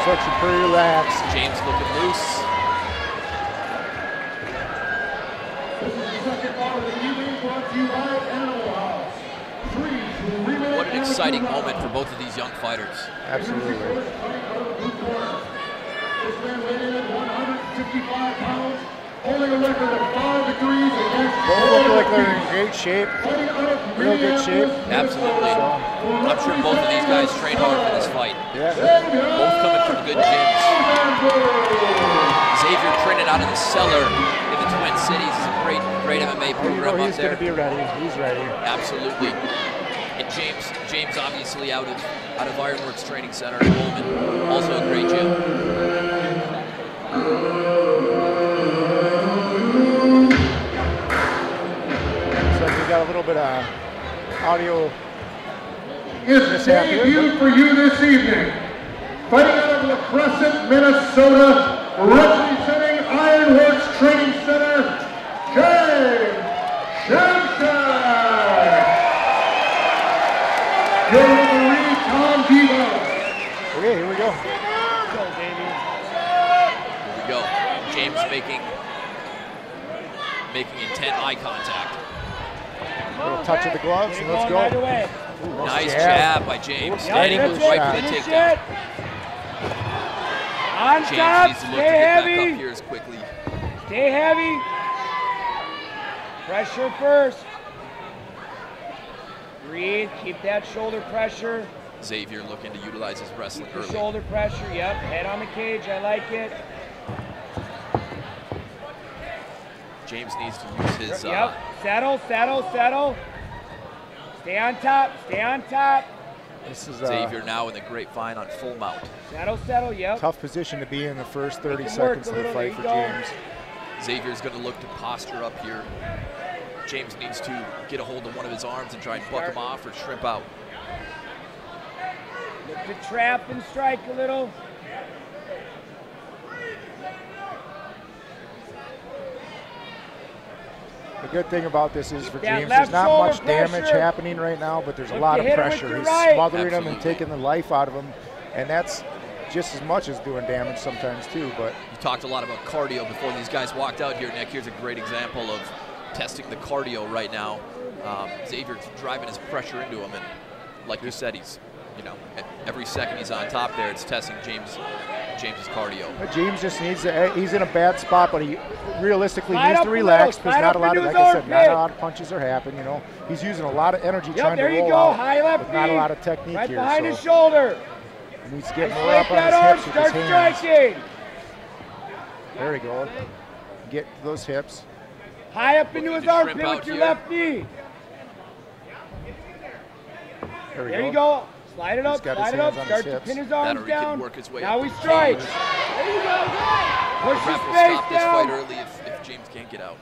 James looks pretty relaxed. James looking loose. What an exciting moment for both of these young fighters. Absolutely. This man weighed in at 155 pounds, holding a record of 5 victories against both look like they're in great shape, real good shape. Absolutely. I'm sure both of these guys trained hard for this fight. Yeah. Both coming from good gyms. Xavier training out of the cellar in the Twin Cities. It's a great MMA program He's going to be ready. He's ready. Absolutely. And James obviously out of Ironworks Training Center in Holman, also a great gym. So we got a little bit of audio. His debut for you this evening, fighting out of La Crescent, Minnesota, representing Ironworks Training Center, Shimshak. Your referee, Tom Devo. Okay, here we go. Here we go. James making intent eye contact. A little touch of the gloves, and let's go. Right away. Ooh, nice jab by James. Standing Yep, moves right for the takedown. On James top, needs to look stay to get heavy. back up here as quickly. Stay heavy. Pressure first. Breathe, keep that shoulder pressure. Xavier looking to utilize his wrestling Keep the early. shoulder pressure, yep. Head on the cage, I like it. James needs to use his... Yep, settle. Stay on top, This is Xavier now in the grapevine on full mount. Settle, yep. tough position to be in the first 30 Make it seconds work of a the little, fight for there you go. James. Xavier's going to look to posture up here. James needs to get a hold of one of his arms and try and buck him off or shrimp out. Look to trap and strike a little. The good thing about this is for That James, left there's not shoulder much damage pressure. happening right now, but there's a Look lot to of hit him with pressure. your He's right. smothering him and Absolutely. taking the life out of him, and that's just as much as doing damage sometimes too. But You talked a lot about cardio before these guys walked out here, Nick. Here's a great example of testing the cardio right now. Xavier's driving his pressure into him, and like you said, he's, every second he's on top there, it's testing James's cardio. James just needs to, he's in a bad spot, but he realistically Slide needs up to a relax little, because slide not up a lot of, into like his I said, not armpit. a lot of punches are happening. He's using a lot of energy Yep, trying there to you roll go. out, High left but not a knee. lot of technique Right here. behind So his shoulder. he needs to get more Isolate up on that his arm, hips with start his hands. striking. There we go. Get to those hips. High up into Looking his to shrimp armpit out with your here. left knee. There we There go. you go. Slide it He's up, got his slide it up. hands on his Start to hips. pin his That arms or he can down. work his way Now up he the strikes. cage. There you go. Push The his ref will face stop this fight down. early if James can't get out.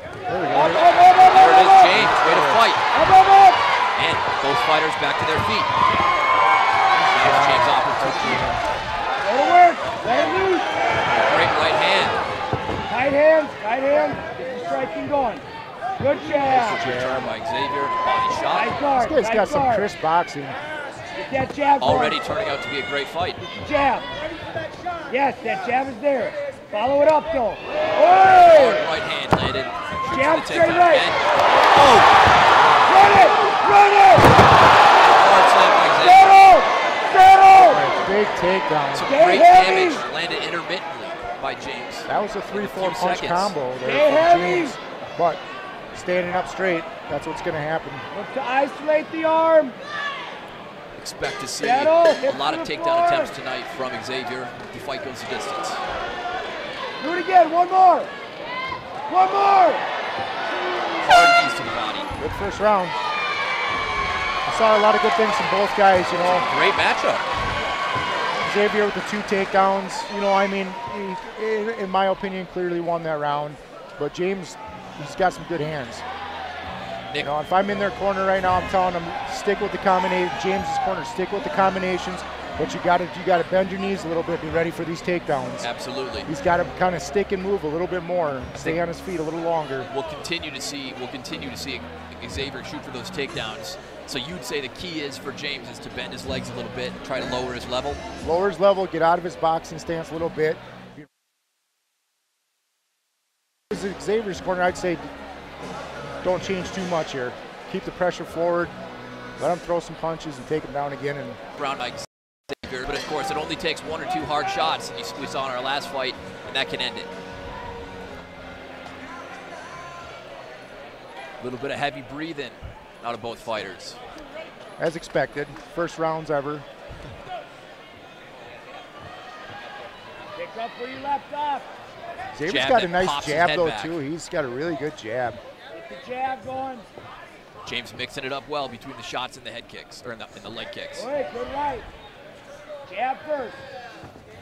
There we Up, go. There it is, James, way to fight. up. And both fighters back to their feet. Now it's James' opportunity. Go to work. Let him loose. Great right hand. Tight hands. Get the striking going. Good jab. Good job by Xavier. Body Tight shot. guard. This guy's got tight some guard. crisp boxing. Get that jab going. Already turning out to be a great fight. Get the jab. Yes, that jab is there. Follow it up though. Hard Oh! right hand landed. Shoots Jab the straight takedown right. again. Oh! Run it! Hard slam by Xavier. Settle! Big takedown. Some Stay great heavy. damage landed intermittently by James. That was a 3-4 few punch seconds. combo Stay there from heavy. James. But standing up straight, that's what's going to happen. Look to isolate the arm. Expect to see Settle. a Hip lot to of the takedown floor. attempts tonight from Xavier. The fight goes the distance. Do it again. One more. Hard knees to the body. Good first round. I saw a lot of good things from both guys, Great matchup. Xavier with the 2 takedowns, he, in my opinion, clearly won that round. But James, he's got some good hands. Nick, If I'm in their corner right now, I'm telling them stick with the combination. James's corner, stick with the combinations. But you got to bend your knees a little bit, be ready for these takedowns. absolutely. He's got to kind of stick and move a little bit more, stay on his feet a little longer. We'll continue to see Xavier shoot for those takedowns. So you'd say the key is for James is to bend his legs a little bit and try to lower his level? Lower his level, get out of his boxing stance a little bit. This is Xavier's corner. I'd say don't change too much here. Keep the pressure forward. Let him throw some punches and take him down again. And round by Xavier, but of course it only takes 1 or 2 hard shots. We saw in our last fight, and that can end it. A little bit of heavy breathing out of both fighters. As expected, first rounds ever. Pick up where you left off. Xavier's got a nice jab though too. He's got a really good jab. Get the jab going. James mixing it up well between the shots and the head kicks, or in the leg kicks. All right, good right. Jab first.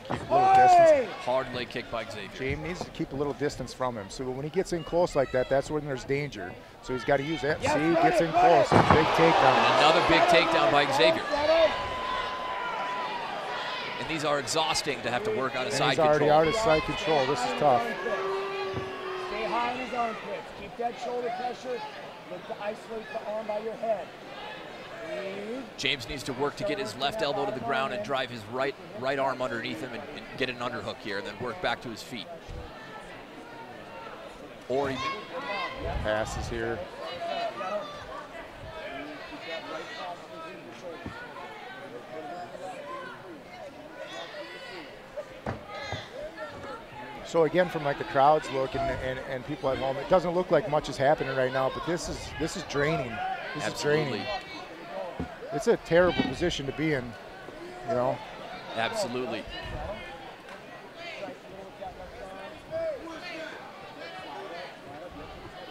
Keep a little distance. Hard leg kick by Xavier. James needs to keep a little distance from him. So when he gets in close like that, that's when there's danger. So he's got to use that. Yes, see, he gets in close. Big takedown. And another big takedown by Xavier. And these are exhausting to have to work out of side control. He's already out of side control. This is tough. Stay high in his armpits. Keep that shoulder pressure. Look to isolate the arm by your head. James needs to work to get his left elbow to the ground and drive his right arm underneath him and get an underhook here, and then work back to his feet. Or he passes here. So again, from like the crowd's look and people at home, it doesn't look like much is happening right now, but this is draining. This Absolutely. is draining. It's a terrible position to be in, you know. Absolutely.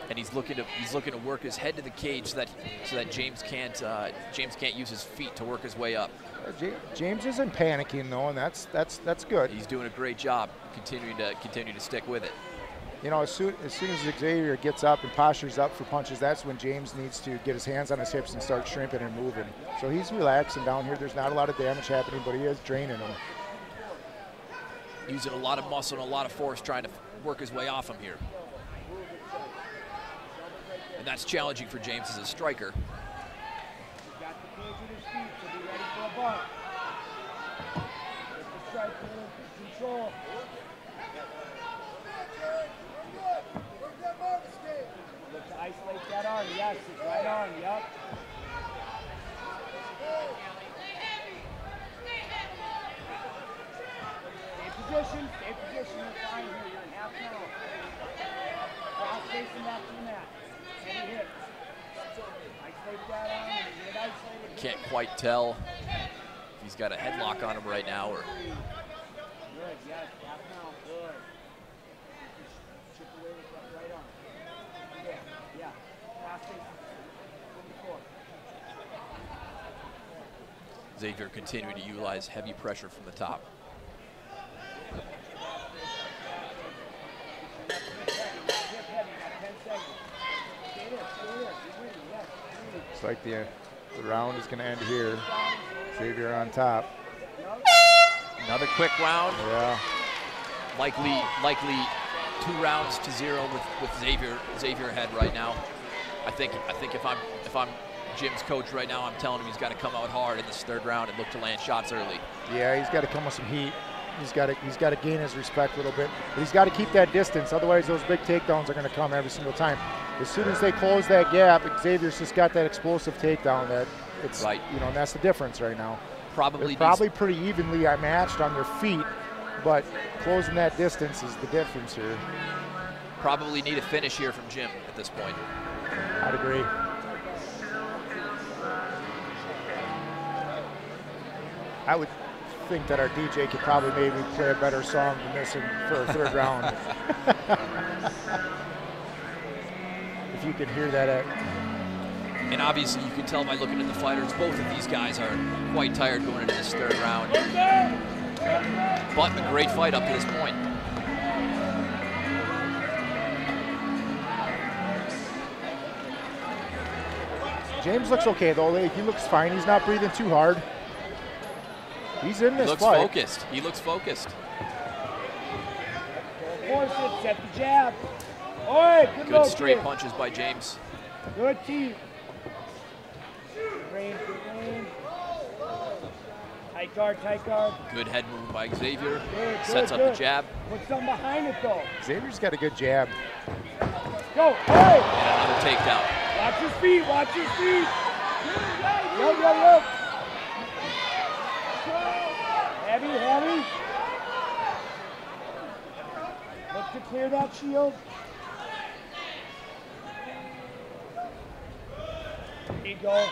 And he's looking to work his head to the cage so that James can't use his feet to work his way up. James isn't panicking though, and that's good. He's doing a great job continuing to stick with it. You know, as soon as Xavier gets up and postures up for punches, that's when James needs to get his hands on his hips and start shrimping and moving. So he's relaxing down here. There's not a lot of damage happening, but he is draining him. Using a lot of muscle and a lot of force trying to work his way off him here. And that's challenging for James as a striker. Got the cage with his feet, so be ready for a bump. Get the strike control. Look to isolate that arm. Yes, his right arm. Yep. Stay position. Stay position. You're fine here. You're in half now. Cross facing back to the mat. Heavy hit. Isolate that arm. And get isolated. Can't quite tell if he's got a headlock on him right now or. Good. Yes. Half now. Good. Chip away with that right arm. Yeah. Cross facing. Xavier continuing to utilize heavy pressure from the top. Looks like the round is going to end here. Xavier on top. Another quick round. Yeah. Likely 2-0 with Xavier ahead right now. I think if I'm Jim's coach right now, I'm telling him he's got to come out hard in this third round and look to land shots early. Yeah, he's got to come with some heat. He's got to gain his respect a little bit, but he's got to keep that distance. Otherwise, those big takedowns are going to come every single time. As soon as they close that gap, Xavier's just got that explosive takedown that it's right. You know, and that's the difference right now. Probably pretty evenly matched on their feet, but closing that distance is the difference here. Probably need a finish here from Jim at this point. I'd agree. I would think that our DJ could probably maybe play a better song than this for a third round. If you can hear that. And obviously you can tell by looking at the fighters, both of these guys are quite tired going into this third round. But a great fight up to this point. James looks okay though. He looks fine. He's not breathing too hard. He's in this fight. Focused. He looks focused. Force it, set the jab. All right, good straight punches by James. Good team. Tight guard, tight guard. Good head move by Xavier. Good, Sets up good. the jab. Put something behind it though. Xavier's got a good jab. Go, hey! And another takedown. Watch your feet, watch your feet. Yup. Heavy, heavy. Look to clear that shield. There you go.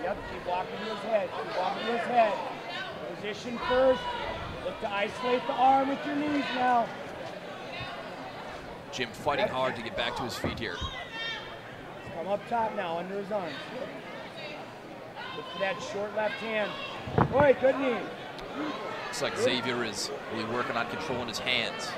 Yep, keep walking to his head. Keep walking to his head. Position first. Look to isolate the arm with your knees now. Jim fighting hard to get back to his feet here. Come up top now, under his arms. Look for that short left hand. Boy, good knee. Looks like Xavier is really working on controlling his hands.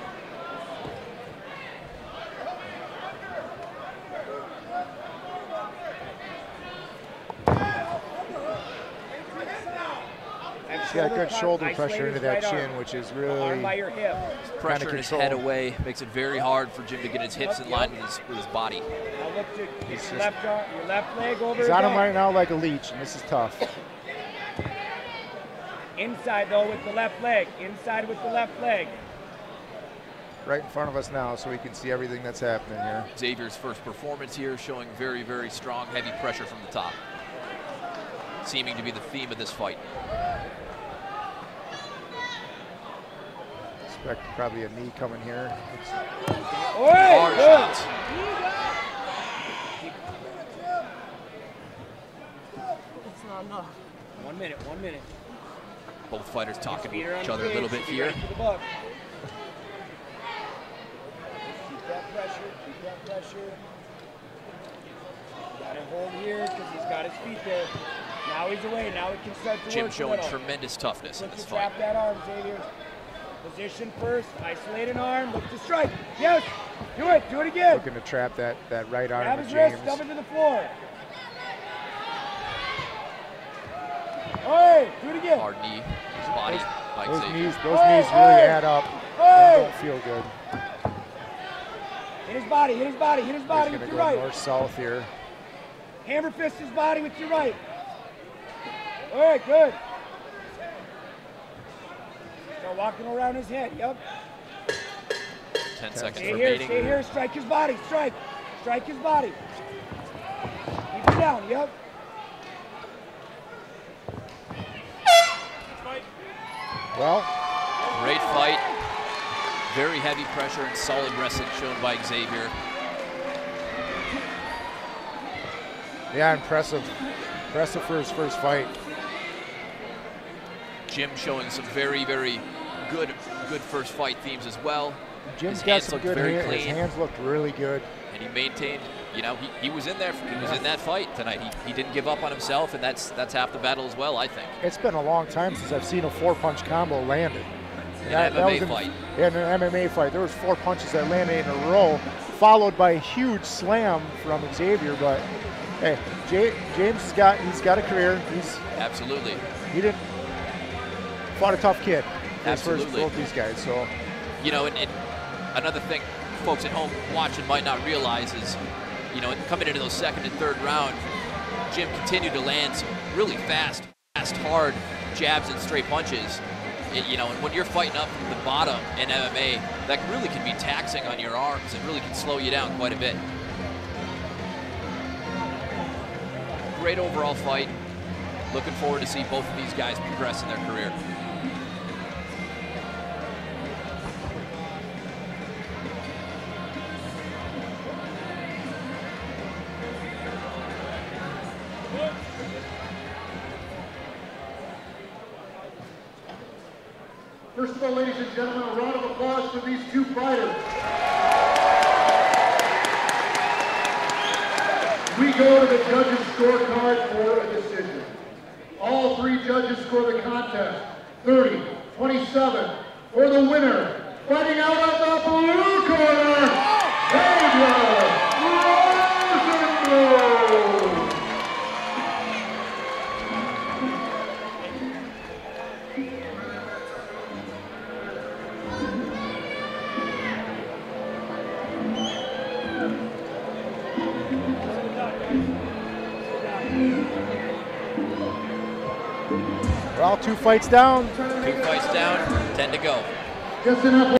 He's got good shoulder pressure into that chin, which is really by your hip. Pressure his head away makes it very hard for Jim to get his hips in line with his body. Now look to get your left arm, your left leg over. He's on him right now like a leech, and this is tough. Inside though with the left leg. Inside with the left leg. Right in front of us now, so we can see everything that's happening here. Xavier's first performance here, showing very, very strong, heavy pressure from the top. Seeming to be the theme of this fight. Expect probably a knee coming here. Hard shots. It's not enough. 1 minute, 1 minute. Both fighters talking to each other a little bit here. Keep that pressure, keep that pressure. Got him hold here because he's got his feet there. Now he's away, now he can start to Jim work showing tremendous toughness in Look this to fight. trap that arm, Xavier. Position first, isolate an arm, look to strike. Yes, do it again. Looking to trap that right arm Grab of his James. wrist, dump it to the floor. Hey, do it again. Hard knee, his body by Those Xavier. knees really add up. Hey. They don't feel good. Hit his body, hit his body, hit his body He's with gonna your go right. north-south here. Hammer fist his body with your right. All right, good. Start walking around his head, yep. 10 seconds Stay remaining. here, strike his body, strike. Strike his body. Keep it down, yep. Well, Great fight. Very heavy pressure and solid wrestling shown by Xavier. yeah, impressive. Impressive for his first fight. Jim showing some very, very good first fight themes as well. Jim's His got hands some looked good very hands. clean. His hands looked really good. And he maintained, you know, he was in there. He was in that fight tonight. He didn't give up on himself, and that's half the battle as well, I think. It's been a long time since I've seen a 4-punch combo landed. In an MMA fight. Yeah, in an MMA fight. There was 4 punches that landed in a row, followed by a huge slam from Xavier. But hey, James he's got a career. Absolutely. He fought a tough kid. Absolutely. Both these guys. So You know, and another thing folks at home watching might not realize is, you know, coming into those second and third round, Jim continued to land some really fast, hard jabs and straight punches. You know, and when you're fighting up from the bottom in MMA, that really can be taxing on your arms and really can slow you down quite a bit. Great overall fight. Looking forward to see both of these guys progress in their career. First of all, ladies and gentlemen, a round of applause for these two fighters. We go to the judges' scorecard for a decision. All 3 judges score the contest 30-27 for the winner. Fighting out of the blue corner, Xavier Rosenbloom. We're all 2 fights down. 2 fights down, 10 to go. Just enough.